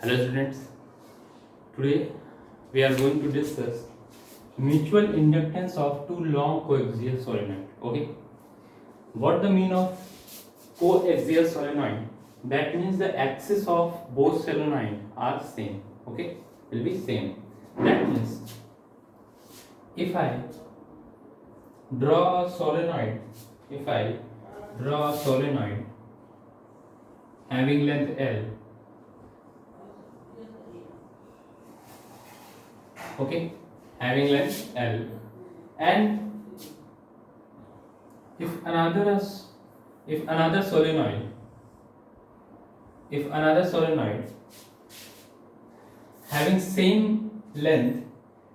Hello students, today we are going to discuss mutual inductance of two long coaxial solenoid. Okay, what the mean of coaxial solenoid? That means the axis of both solenoid are same. Okay, will be same. That means if I draw a solenoid, if I draw a solenoid having length L, okay, having length L, and if another solenoid, having same length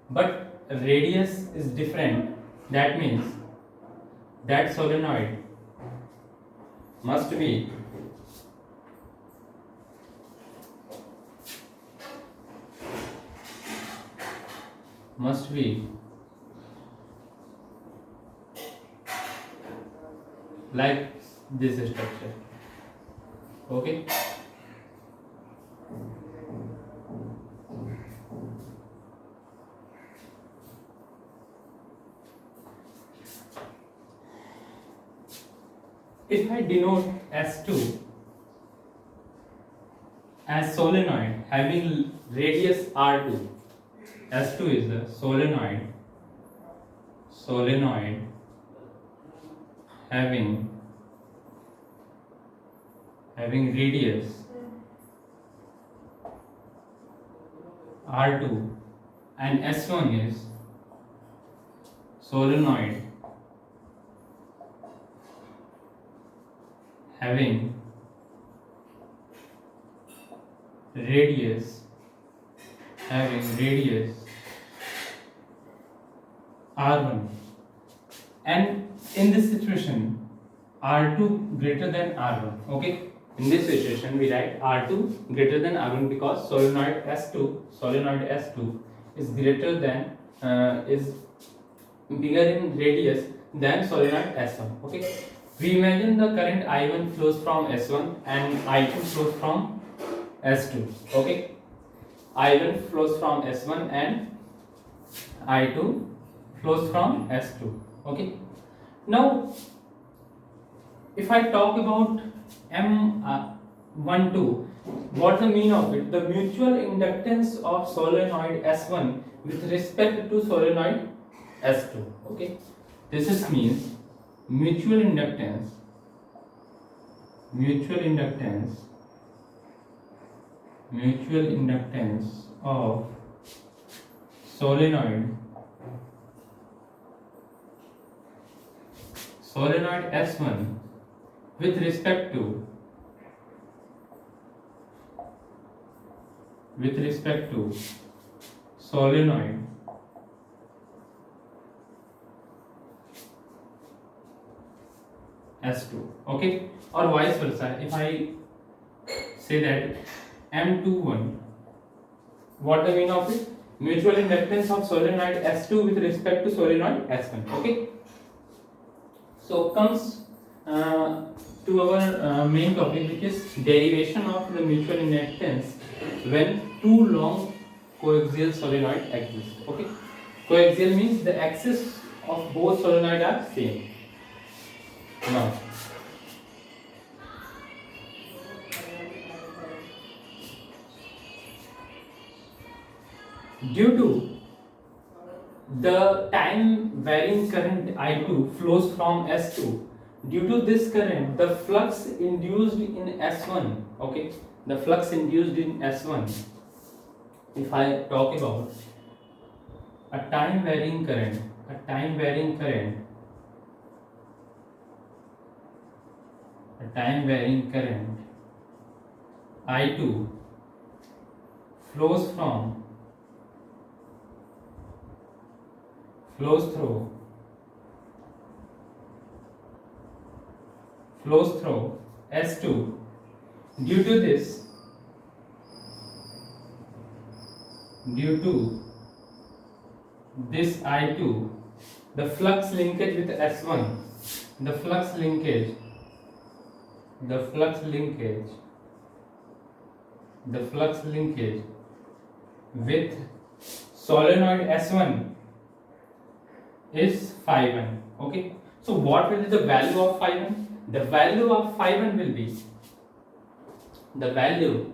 but radius is different, that means that solenoid must be like this structure. Okay, if I denote S2 as solenoid having radius R2, S2 is the solenoid having radius R2, and S1 is solenoid having radius R1, and in this situation R2 greater than R1. Okay, in this situation we write R2 greater than R1 because solenoid S2 is greater than is bigger in radius than solenoid S1. Okay, we imagine the current I1 flows from S1 and I2 flows from S2. Okay, I1 flows from S1 and I2 flows from S2. Okay, now if I talk about M12, what's the mean of it? The mutual inductance of solenoid S1 with respect to solenoid S2. Okay, this is means mutual inductance of solenoid S1 with respect to solenoid S2. Okay, or vice versa. If I say that M21, what the mean of it? Mutual inductance of solenoid S2 with respect to solenoid S1. Okay, so comes to our main topic, which is derivation of the mutual inductance when two long coaxial solenoid exist. Okay, coaxial means the axis of both solenoid are same. Now due to the time varying current I2 flows from S2, due to this current the flux induced in S1, okay, the flux induced in S1, if I talk about a time varying current I2 flows through S2, due to this I2, the flux linkage with S1, the flux linkage the flux linkage with solenoid S1 is phi 1. Okay, so what will be the value of phi 1? The value of phi 1 will be, the value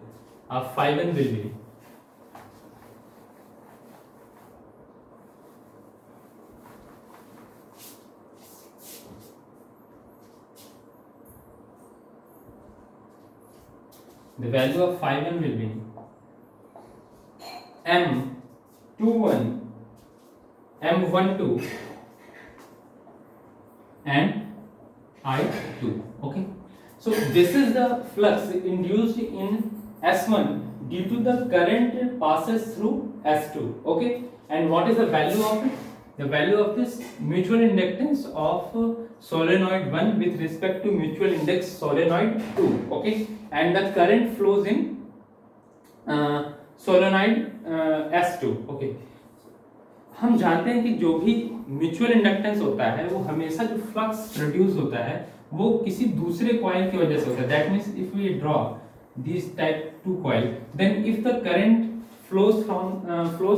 of phi 1 will be the value of phi 1 will be M21, M12 and I2. Okay, so this is the flux induced in S1 due to the current passes through S2. Okay, and what is the value of it? The value of this mutual inductance of solenoid 1 with respect to mutual index solenoid 2. Okay, and the current flows in solenoid S2. Okay, हम जानते हैं कि जो भी mutual inductance होता है वो हमेशा जो फ्लक्स प्रोड्यूस होता है वो किसी दूसरे कॉइल की वजह से होता है. That means if we draw this type to coil, then if the current flows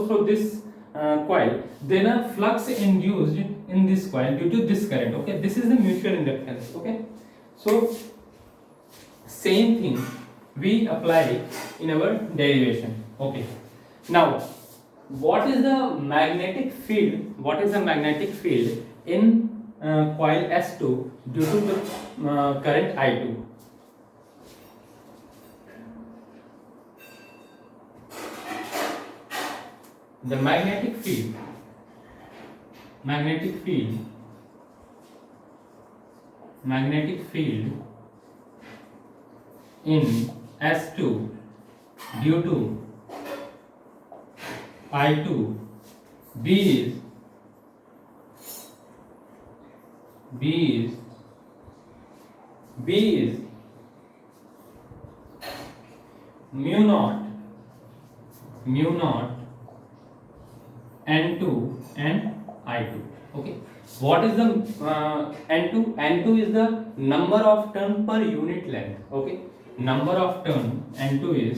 through this coil, then a flux induced in this coil due to this current. Okay, this is the mutual inductance. Okay, so same thing we apply in our derivation. Okay, now what is the magnetic field? What is the magnetic field in coil S2 due to the current I2? The magnetic field in S2 due to I2, B is mu naught N2 and I2. Okay, what is the N2? N2 is the number of turn per unit length. Okay, number of turn, N2 is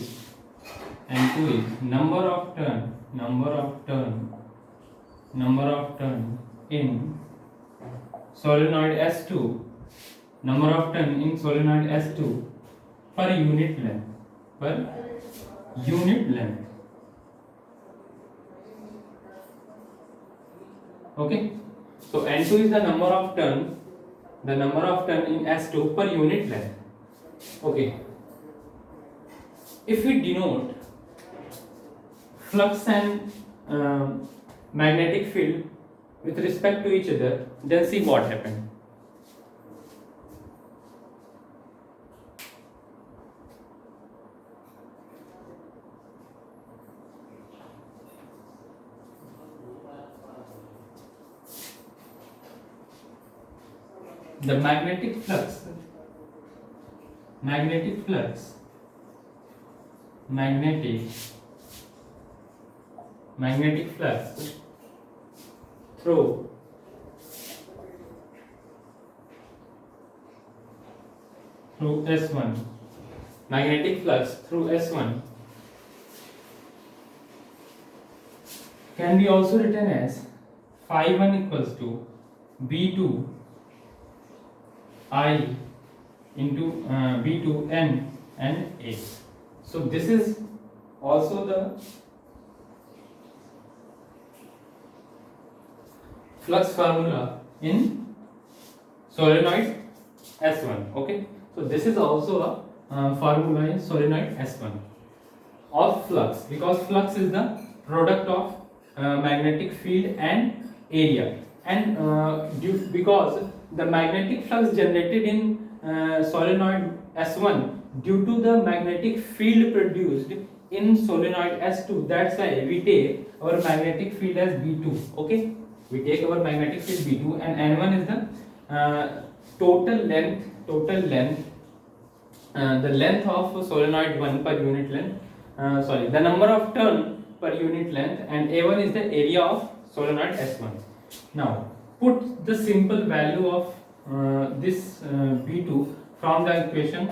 number of turn in solenoid S2, number of turn in solenoid S2 per unit length. Okay, so N2 is the number of turn in S2 per unit length. Okay, if we denote flux and magnetic field with respect to each other, then see what happened. The magnetic flux through S1, magnetic flux through S1 can be also written as phi 1 equals to B2 I into B2 N and A. So this is also the flux formula in solenoid S1. Okay, so this is also a formula in solenoid S1 of flux, because flux is the product of magnetic field and area, and because the magnetic flux generated in solenoid S1 due to the magnetic field produced in solenoid S2, that's why we take our magnetic field as B2. Okay, we take our magnetic field B2, and N1 is the total length, the length of solenoid 1 per unit length, the number of turn per unit length, and A1 is the area of solenoid S1. Now put the simple value of this B2 from the equation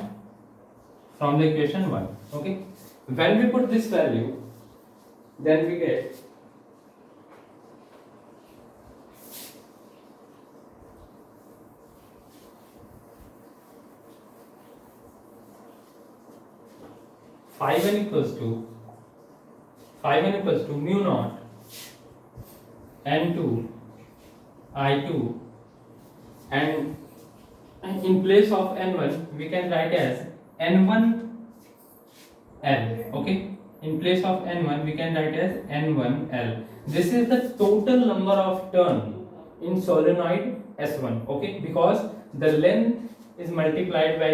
1. Okay, When we put this value, then we get 5n equals to mu naught n2 I2, and in place of n1 we can write as n1 L. Okay, in place of n1 we can write as n1 L. This is the total number of turn in solenoid S1. Okay, because the length is multiplied by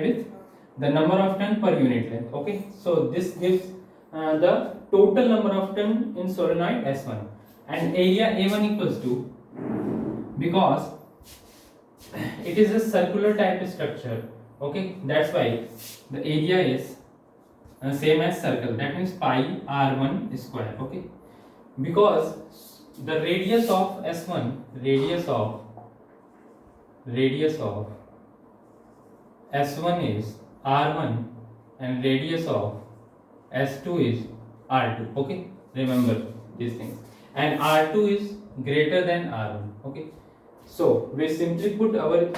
with the number of turn per unit length. Okay, so this gives the total number of turn in solenoid S1, and area A1 equals to, because it is a circular type structure. Okay, that's why the area is same as circle, that means pi r1 square. Okay, because the radius of S1, radius of S1 is r1 and radius of S2 is r2. Okay, remember these things, and r2 is greater than r1. Okay, so we simply put our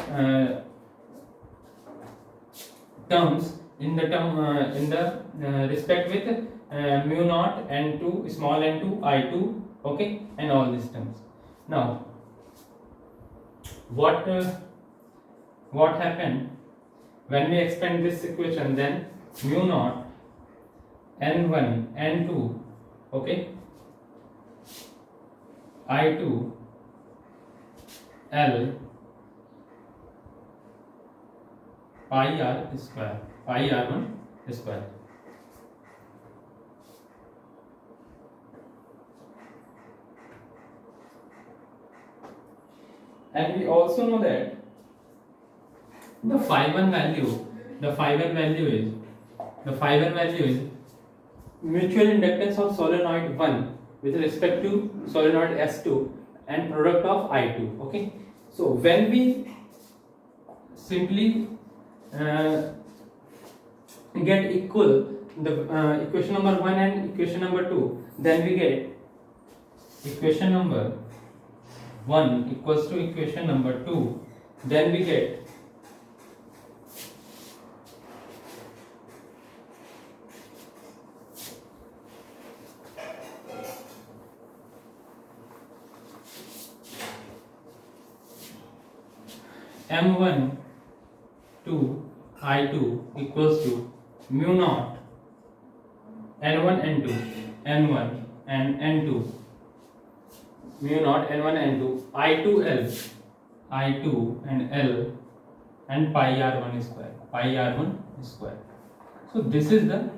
terms in the respect with mu naught n2 small n2 I2. Okay, and all these terms. Now what happened when we expand this equation? Then mu naught n1 n2, okay, I2 L pi r square, pi r1 square. And we also know that the phi 1 value is mutual inductance of solenoid 1 with respect to solenoid S2 and product of I2. Okay, so when we simply get equal the equation number 1 and equation number 2, then we get equation number 1 equals to equation number 2, then we get m1 to I2 equals to mu naught n1 n2 n1 and n2 mu naught n1 n2 I2 L I2 and L and pi r1 square. So this is the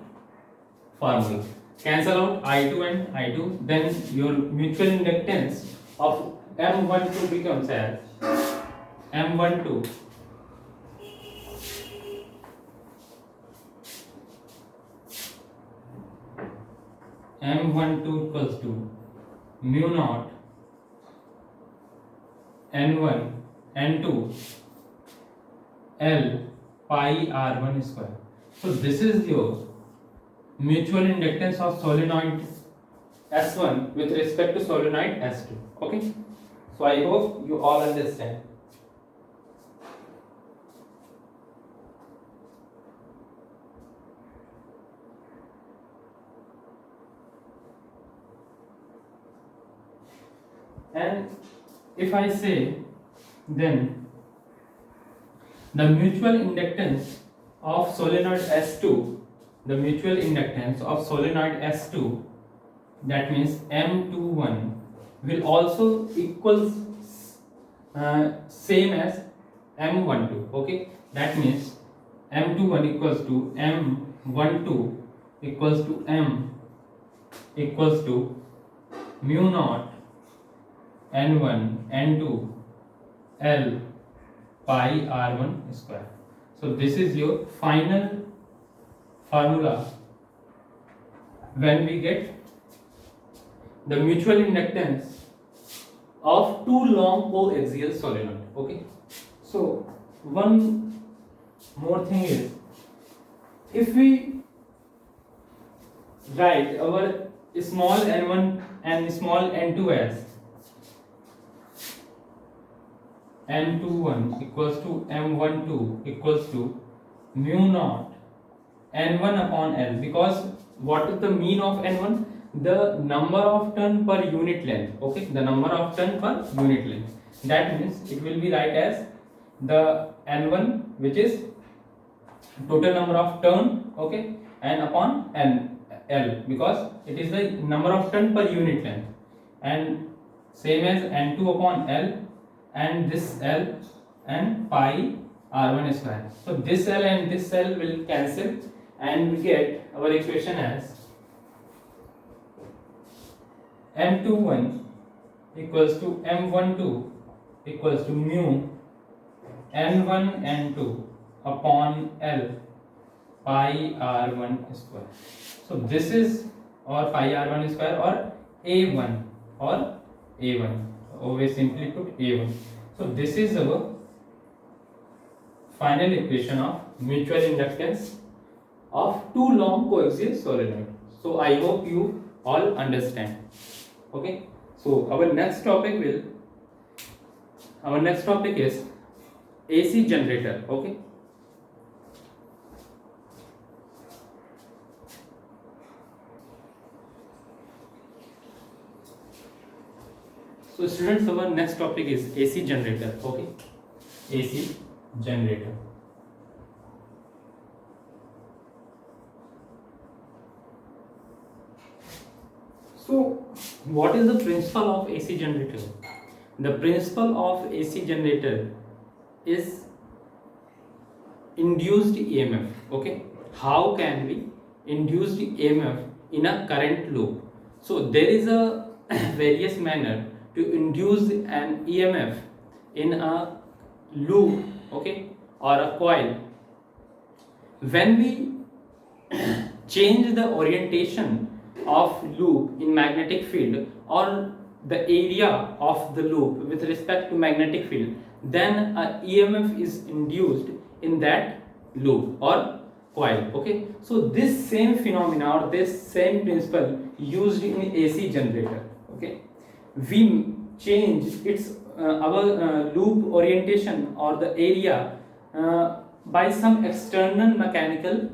formula. Cancel out I2 and I2, then your mutual inductance of M12 becomes as M12 equals to mu naught n1 n2 L pi r1 square. So this is your mutual inductance of solenoid S1 with respect to solenoid S2. Okay, so I hope you all understand. And if I say, then the mutual inductance of solenoid S2, the mutual inductance of solenoid S2, that means M21, will also equals same as M12. Okay, that means M21 equals to M12 equals to M equals to mu naught n1 n2 L pi r1 square. So this is your final formula when we get the mutual inductance of two long coaxial solenoid. Okay, so one more thing is, if we write our small n1 and small n2 as m21 equals to m12 equals to mu naught n1 upon L, because what is the mean of n1? The number of turn per unit length. Okay, the number of turn per unit length. That means it will be write as the n1, which is total number of turn, okay, and upon L, because it is the number of turn per unit length, and same as n2 upon L, and this L and pi r1 square. So this L and this L will cancel, and we get our equation as m21 equals to m12 equals to mu n1 n2 upon L pi r1 square. So this is, or pi r1 square, or a1, or a1, always simply put a1. So this is our final equation of mutual inductance of two long coaxial solenoid. So I hope you all understand. Okay, so our next topic is AC generator. Okay, so students, our next topic is AC generator. Okay, AC generator. So what is the principle of AC generator? The principle of AC generator is induced EMF. Okay, how can we induce EMF in a current loop? So there is a various manner to induce an EMF in a loop, okay, or a coil. When we change the orientation of loop in magnetic field, or the area of the loop with respect to magnetic field, then a EMF is induced in that loop or coil. Okay, so this same phenomena or this same principle used in AC generator. Okay, we change its our loop orientation or the area by some external mechanical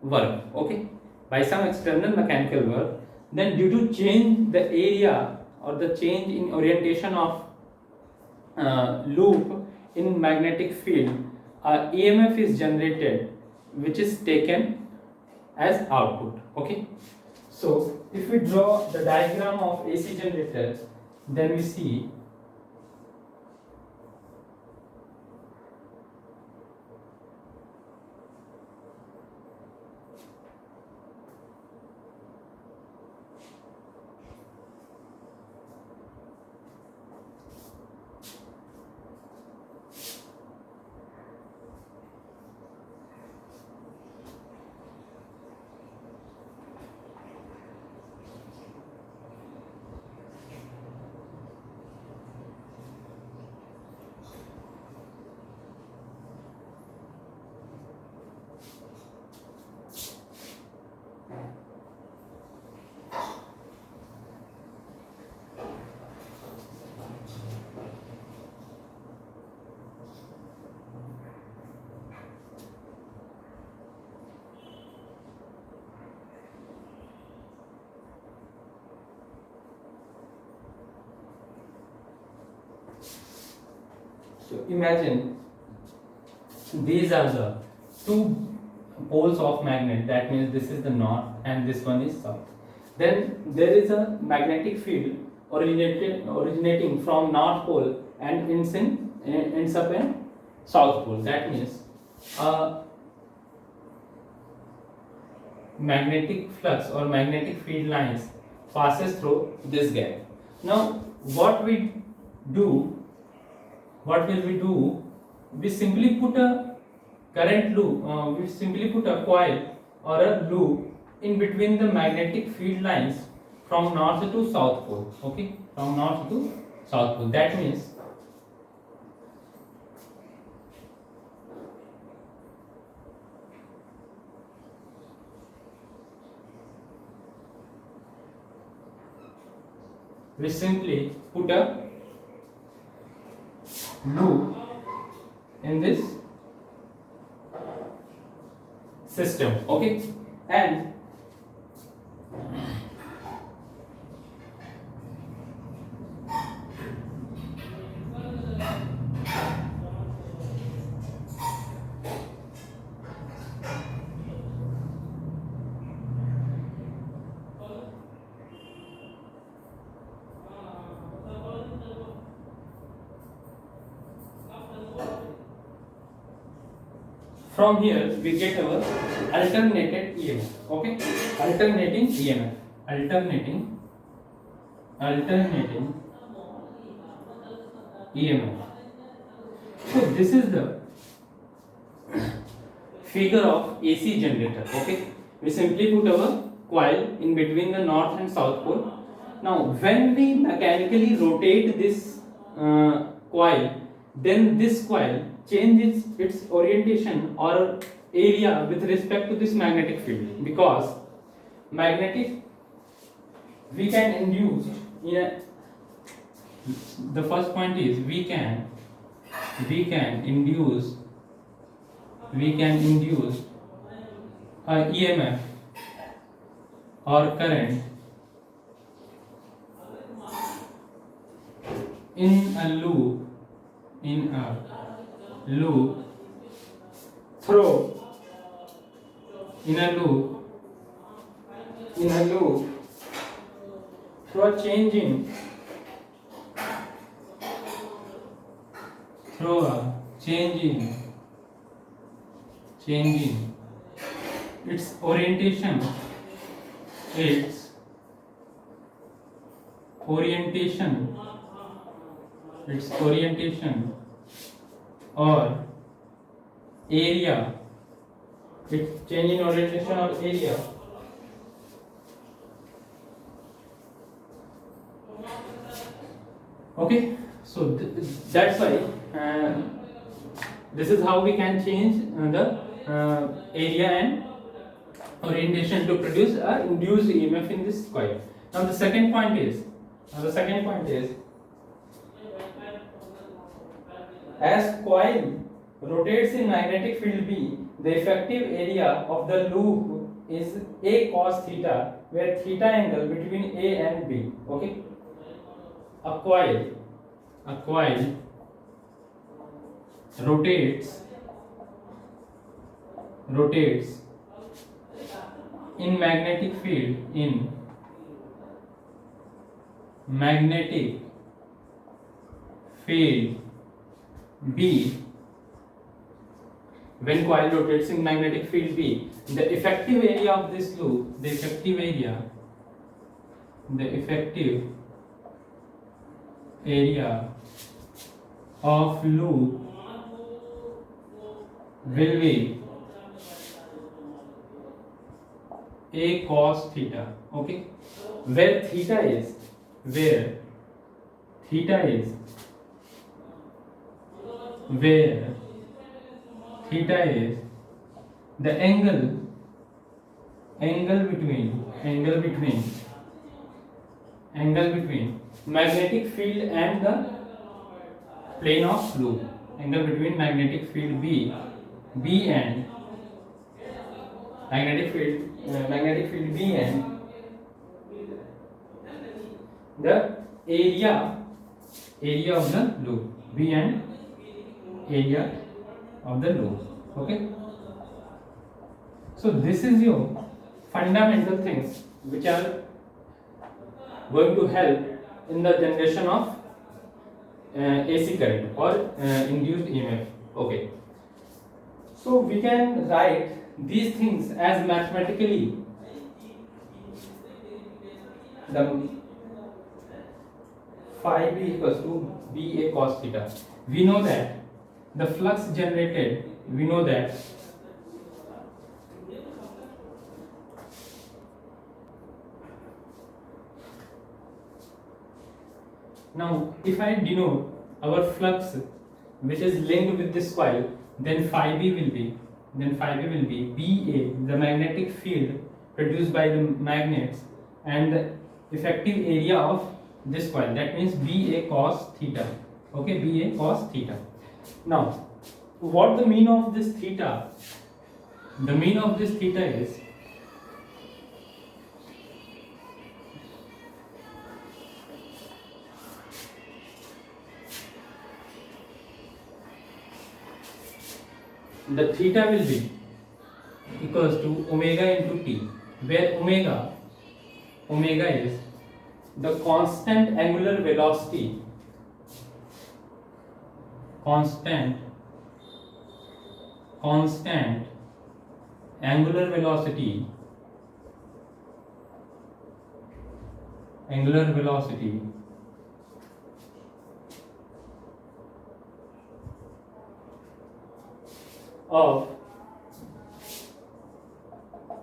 work. Okay, by some external mechanical work, then due to change the area or the change in orientation of loop in magnetic field, EMF is generated, which is taken as output. Okay, so if we draw the diagram of AC generator, then we see So imagine these are the two poles of magnet. That means this is the north and this one is south. Then there is a magnetic field originating from north pole and ends up in south pole. That means magnetic flux or magnetic field lines passes through this gap. Now what will we do? We simply put a current loop, we simply put a coil or a loop in between the magnetic field lines from north to south pole. Okay, from north to south pole. That means we simply put a loop in this system, okay, and from here we get our alternated EMF, okay, alternating EMF, alternating EMF. So this is the figure of AC generator, okay. We simply put our coil in between the north and south pole. Now when we mechanically rotate this coil, then this coil changes its orientation or area with respect to this magnetic field, because magnetic we can induce in a, the first point is we can induce a EMF or current in a loop through a changing its orientation or area, its change in orientation or area okay. So that's why this is how we can change the area and orientation to produce a induced EMF in this coil. Now the second point is as coil rotates in magnetic field B, the effective area of the loop is A cos theta, where theta angle between A and B, okay. A coil rotates in magnetic field B. When coil rotates in magnetic field B, the effective area of this loop, the effective area of loop will be A cos theta, okay, where theta is the angle between magnetic field and the plane of loop, angle between magnetic field B and magnetic field B and the area of the loop, B and area of the loop, okay. So this is your fundamental things which are going to help in the generation of AC current or induced EMF, okay. So we can write these things as mathematically the phi B equals to BA cos theta. We know that the flux generated, now if I denote our flux which is linked with this coil, then phi B will be BA, the magnetic field produced by the magnets, and the effective area of this coil. That means BA cos theta. Okay, BA cos theta. Now, what the mean of this theta? The mean of this theta is the theta will be equals to omega into t, where omega is the constant angular velocity, constant angular velocity of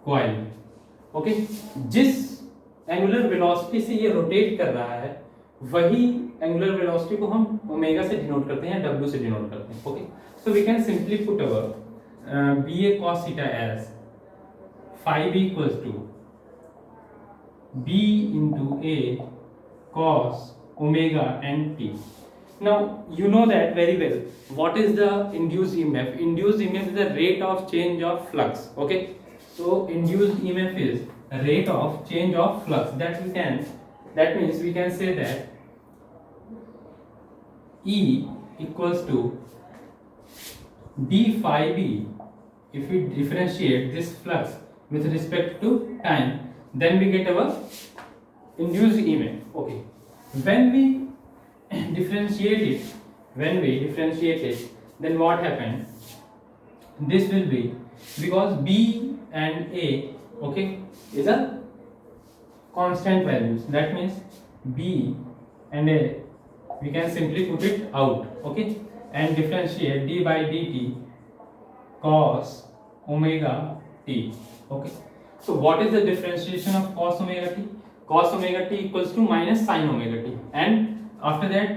coil. Okay, जिस angular velocity से ये rotate कर रहा है वही angular velocity को हम omega से डिनोट करते हैं, डब्ल्यू से डिनोट करते हैं. Okay, so we can simply put our BA cos theta as phi b equals to B into A cos omega and t. Now you know that very well. What is the induced EMF? Induced EMF is the rate of change of flux. Okay, so induced EMF is a rate of change of flux. That means we can say that E equals to d phi b. If we differentiate this flux with respect to time, then we get our induced EMF. Okay, when we differentiate it, then what happened? This will be, because B and A, okay, is a constant values. That means B and A, we can simply put it out. Okay, and differentiate d by dt cos omega t. Okay, so what is the differentiation of cos omega t? Cos omega t equals to minus sin omega t, and after that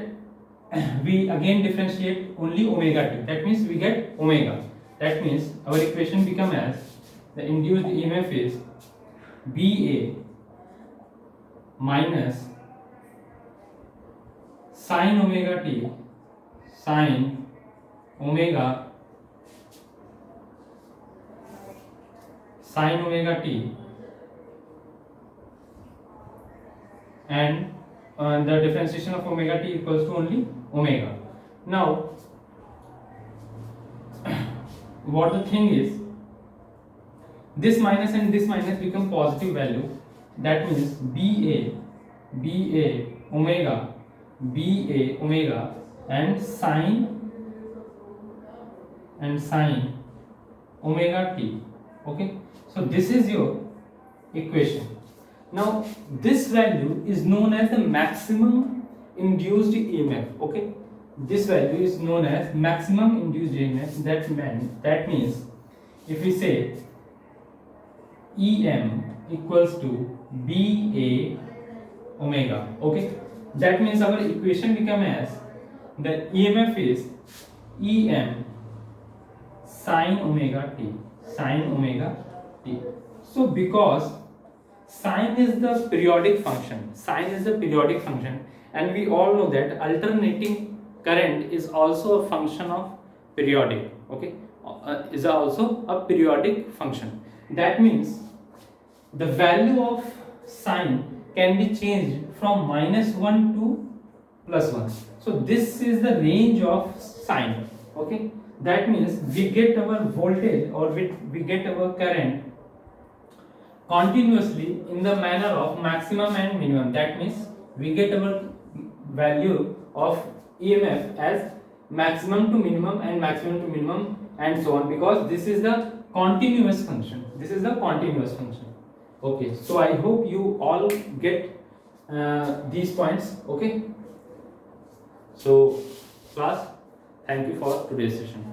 we again differentiate only omega t. That means we get omega. That means our equation become as, the induced EMF is BA minus sin omega t, sin omega t, and the differentiation of omega t equals to only omega. Now what the thing is, this minus and this minus become positive value. That means BA omega and sin omega t. Okay, so this is your equation. Now this value is known as the maximum induced EMF. Okay, this value is known as maximum induced EMF. That means if we say EM equals to BA omega, okay, that means our equation become as, the EMF is EM sin omega t. So because sine is the periodic function, and we all know that alternating current is also a function of periodic. Okay, is also a periodic function. That means the value of sine can be changed from -1 to +1. So this is the range of sine. Okay, that means we get our voltage, or we get our current continuously in the manner of maximum and minimum. That means we get our value of EMF as maximum to minimum and maximum to minimum and so on, because this is the continuous function. Okay, so I hope you all get these points. Okay, so class, thank you for today's session.